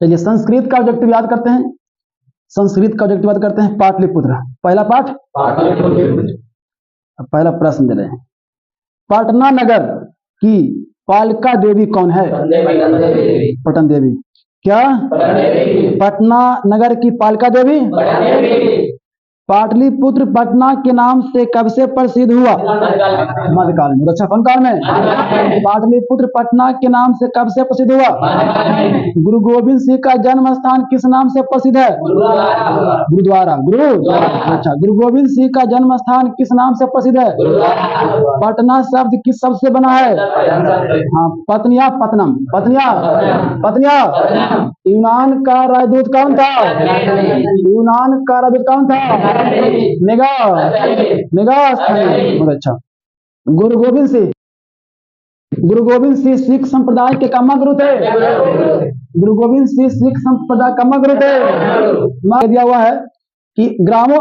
चलिए संस्कृत का ऑब्जेक्टिव याद करते हैं। संस्कृत का ऑब्जेक्टिव याद करते हैं। पाटलिपुत्र, पहला पाठ, पहला प्रश्न दे रहे हैं। पटना नगर की पालिका देवी कौन है? पटन देवी। क्या? पटना नगर की पालिका देवी? पाटलिपुत्र पटना के नाम से कब से प्रसिद्ध हुआ? मध्यकाल में। अच्छा, कौन काल में? पाटलिपुत्र पटना के नाम से कब से प्रसिद्ध हुआ? गुरु गोविंद सिंह का जन्म स्थान किस नाम से प्रसिद्ध है? गुरुद्वारा। अच्छा, गुरु गोविंद सिंह का जन्म स्थान किस नाम से प्रसिद्ध है? पटना शब्द किस शब्द से बना है? हाँ, पत्निया, पतनम, पत्निया। यूनान का राजदूत कौन था? यूनान का राजदूत कौन था? मेगास। बहुत अच्छा। गुरु गोविंद सिंह सिख संप्रदाय के कम्मा गुरु थे। गुरु गोविंद सिंह सिख संप्रदाय कम्मा गुरु थे। दिया हुआ है कि ग्रामो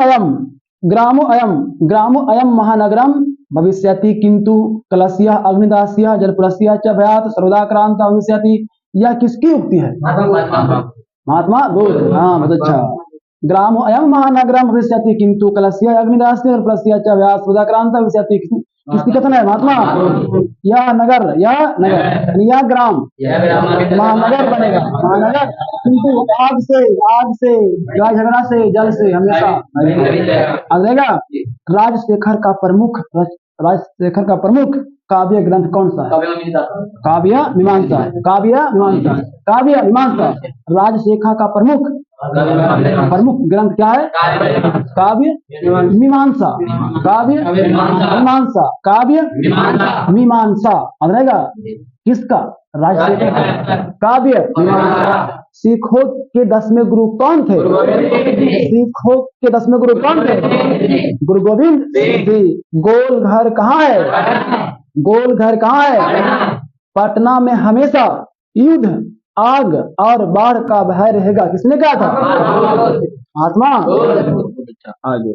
अयम महानगरम भविष्यति किंतु कलस्यः अग्निदास्यः जलपुलस्यः च भयात् सर्वदाक्रांत भविष्यति। यह किसकी उक्ति है? महात्मा बुद्ध। हाँ, बहुत अच्छा। ग्रामो अयम महानगरम भविष्यति किंतु कलस्यः अग्निदास्यः जलपुलस्यः च भयात् सर्वदाक्रांत भविष्यति। किसकी कथन है? महात्मा। यह नगर यह ग्राम महानगर बनेगा, महानगर, किंतु आग से झगड़ा से जल से हमेशा रहेगा। राजशेखर का प्रमुख काव्य ग्रंथ कौन सा है? काव्य मीमांसा। राजशेखर का प्रमुख ग्रंथ क्या है? काव्य मीमांसा। रहेगा किसका? राजशेखर। काव्य मीमांसा। सिखों के 10वें गुरु कौन थे? गुरु गोविंद सिंह। गोल घर कहाँ है? पटना में हमेशा युद्ध, आग और बाढ़ का भय रहेगा। किसने कहा था? महात्मा। आगे,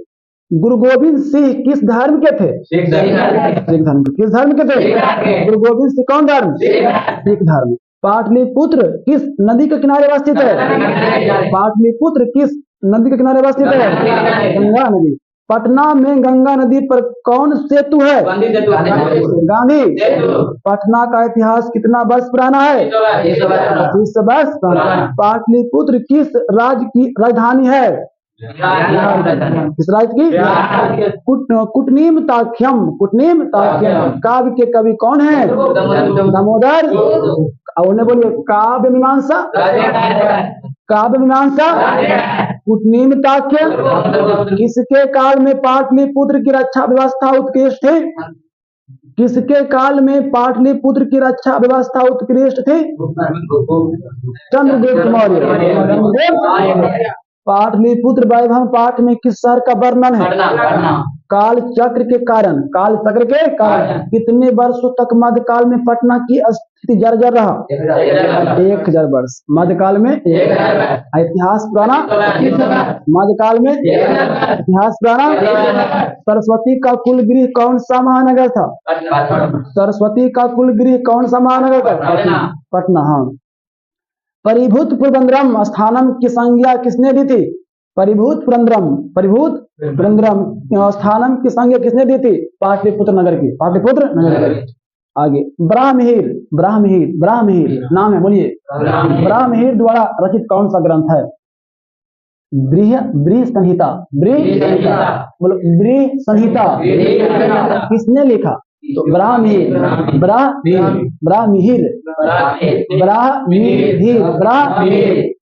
गुरु गोविंद सिंह किस धर्म के थे? सिख धर्म। किस धर्म के थे? गुरु गोविंद सिंह कौन धर्म? सिख धर्म। पाटलिपुत्र किस नदी के किनारे अवस्थित है? पाटलिपुत्र किस नदी के किनारे अवस्थित है? गंगा नदी। पटना में गंगा नदी पर कौन सेतु है? गांधी। पटना का इतिहास कितना वर्ष पुराना है? 30 वर्ष। पाटलिपुत्र किस राज्य की राजधानी है? किस राज्य की? कुटनीमताख्यम। काव्य के कवि कौन है? दामोदर। उन्हें बोलिए काव्य मीमांसा। कुटनीमताख्य। किसके काल में पाटलिपुत्र की रक्षा व्यवस्था उत्कृष्ट थी? किसके काल में पाटलिपुत्र की रक्षा व्यवस्था उत्कृष्ट थी? चंद्रगुप्त मौर्य। पाटलिपुत्र वैभव पाठ में किस शहर का वर्णन है? काल चक्र के कारण कितने वर्षों तक मध्यकाल में पटना की स्थिति जर्जर रहा? 1000 वर्ष। मध्यकाल में इतिहास पुराना। मध्यकाल में इतिहास पुराना। सरस्वती का कुलगृह कौन सा महानगर था? सरस्वती का कुलगृह कौन सा महानगर था? पटना। हाँ। परिभूत पुरंदरम स्थानम की संज्ञा किसने दी थी? परिभूत पुरंदरम स्थानम की संज्ञा किसने दी थी? पाटलिपुत्र नगर की। आगे, ब्राह्महीर नाम है, बोलिए। ब्राह्महीर द्वारा रचित कौन सा ग्रंथ है? ब्रीह संहिता। बोलो, ब्रीह संहिता किसने लिखा? तो ब्राह्महीर।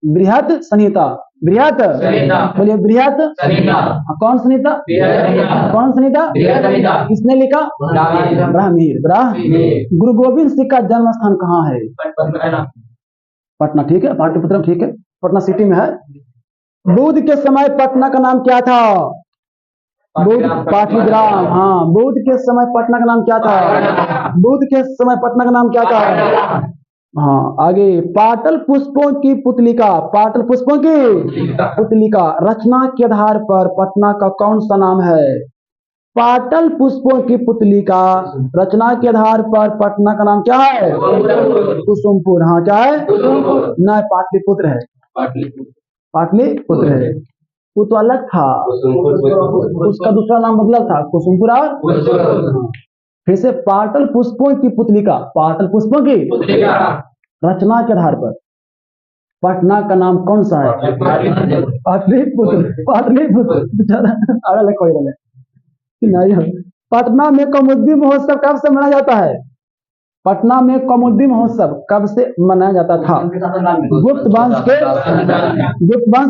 बृहत संहिता। बोलिए बृहत। कौन संहिता? किसने लिखा? ब्राह्महीर। गुरु गोविंद सिंह का जन्म स्थान कहाँ है? पटना। ठीक है, पाटलिपुत्र ठीक है, पटना सिटी में है। बुद्ध के समय पटना का नाम क्या था? पाटलिग्राम। हाँ, बुद्ध के समय पटना का नाम क्या था? हाँ। आगे, पाटल पुष्पों की पुतलिका रचना के आधार पर पटना का कौन सा नाम है? पाटल पुष्पों की पुतली का रचना के आधार पर पटना का नाम क्या है? कुसुमपुर। हाँ क्या है? न पाटलिपुत्र है, पाटलिपुत्र है। वो तो अलग था, उसका दूसरा नाम बदला था, कुसुमपुर। और फिर से पाटल पुष्पों की पुतली का, पाटल पुष्पों की रचना के आधार पर पटना का नाम कौन सा है? पाटलिपुत्र। पाटलिपुत्र बेचारा अलग कोई नहीं। पटना में कौमुदी महोत्सव कब से मनाया जाता है? पटना में कौमुदी महोत्सव कब से मनाया जाता था? गुप्त वंश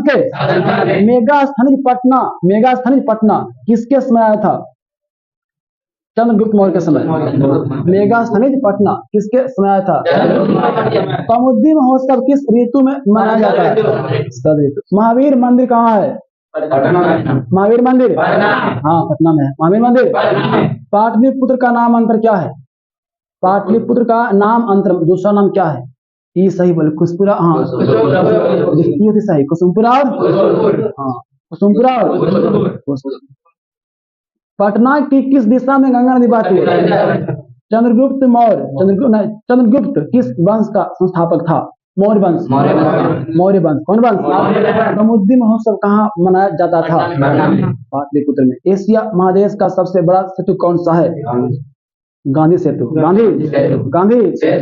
के मेगा स्थानीय पटना किसके समय आया था? चंद्रगुप्त मौर्य के समय। मेगा स्थानीय पटना किसके समय आया था? कौमुदी महोत्सव किस ऋतु में मनाया जाता है? शरद ऋतु। महावीर मंदिर कहाँ है? महावीर मंदिर हाँ पटना में है महावीर मंदिर। पाटलिपुत्र का नाम अंतर क्या है? पाटलिपुत्र का नाम अंतर दूसरा नाम क्या है? ये सही बोले, कुसुमपुरा। हाँ सही, कुसुमपुरा। हाँ कुसुमपुरा। पटना की किस दिशा में गंगा नदी बहती है? चंद्रगुप्त मौर्य। चंद्रगुप्त किस वंश का संस्थापक था? मौर्य वंश। मौर्य वंश। कौन वंश? कौमुदी महोत्सव कहाँ मनाया जाता था? पाटलिपुत्र में। एशिया महादेश का सबसे बड़ा सेतु कौन सा है? गांधी सेतु। गांधी सेतु।